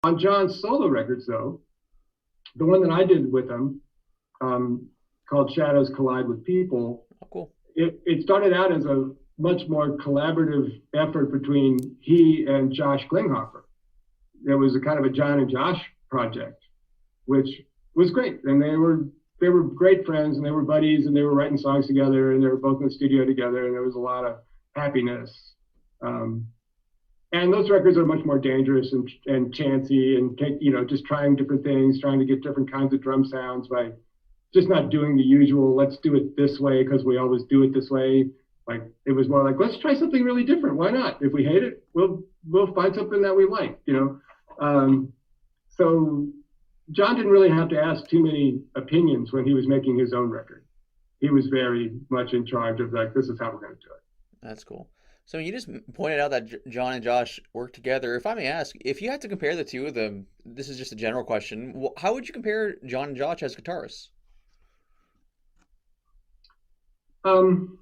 On John's solo records, though, the one that I did with him, called Shadows Collide with People, Oh, cool. it started out as a much more collaborative effort between he and Josh Klinghoffer. It was a kind of a John and Josh project, which was great. And they were great friends, and they were buddies, and they were writing songs together, and they were both in the studio together, and there was a lot of happiness. Um, and those records are much more dangerous and chancy, and take, just trying different things, trying to get different kinds of drum sounds by just not doing the usual, let's do it this way because we always do it this way. Like, it was more like, let's try something really different. Why not? If we hate it, we'll find something that we like. So John didn't really have to ask too many opinions when he was making his own record. He was very much in charge of, like, this is how we're going to do it. That's cool. So you just pointed out that John and Josh work together. If I may ask, if you had to compare the two of them, this is just a general question. How would you compare John and Josh as guitarists? Um,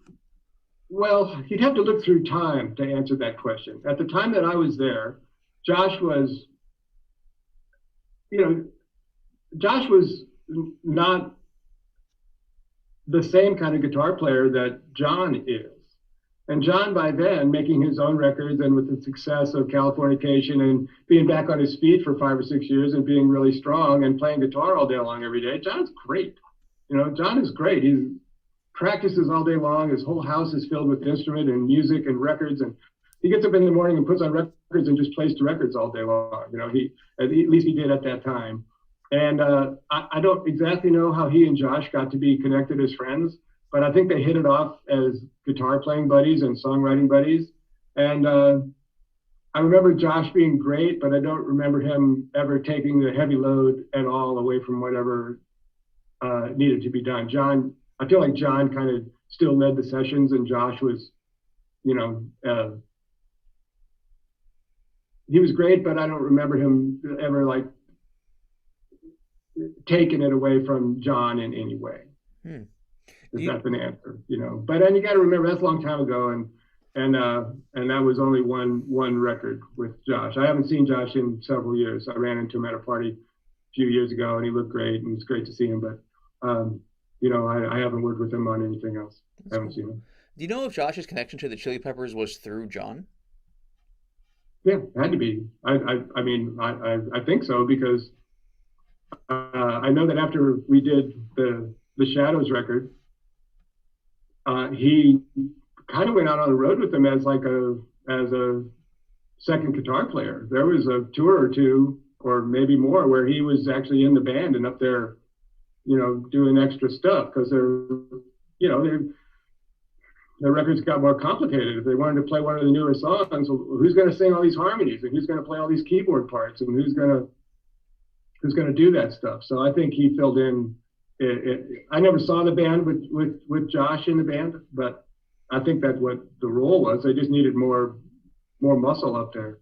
well, you'd have to look through time to answer that question. At the time that I was there, Josh was, you know, Josh was not the same kind of guitar player that John is. And John, by then, making his own records and with the success of Californication and being back on his feet for 5 or 6 years and being really strong and playing guitar all day long every day, John's great. John is great. He practices all day long. His whole house is filled with instrument and music and records. And he gets up in the morning and puts on records and just plays to records all day long. At least he did at that time. And I don't exactly know how he and Josh got to be connected as friends, but I think they hit it off as guitar playing buddies and songwriting buddies. And I remember Josh being great, but I don't remember him ever taking the heavy load at all away from whatever needed to be done. I feel like John kind of still led the sessions, and Josh was, he was great, but I don't remember him ever like taking it away from John in any way. Hmm. If You, that's an answer. But then you got to remember that's a long time ago, and that was only one record with Josh. I haven't seen Josh in several years. I ran into him at a party a few years ago, and he looked great, and it's great to see him. But I haven't worked with him on anything else. I that's haven't cool. seen him. Do you know if Josh's connection to the Chili Peppers was through John? Yeah, it had to be. I mean, I think so, because I know that after we did the Shadows record, he kind of went out on the road with them as a second guitar player. There was a tour or two, or maybe more, where he was actually in the band and up there, doing extra stuff, because their records got more complicated. If they wanted to play one of the newer songs, well, who's going to sing all these harmonies, and who's going to play all these keyboard parts, and who's going to do that stuff? So I think he filled in. I never saw the band with Josh in the band, but I think that's what the role was. They just needed more muscle up there.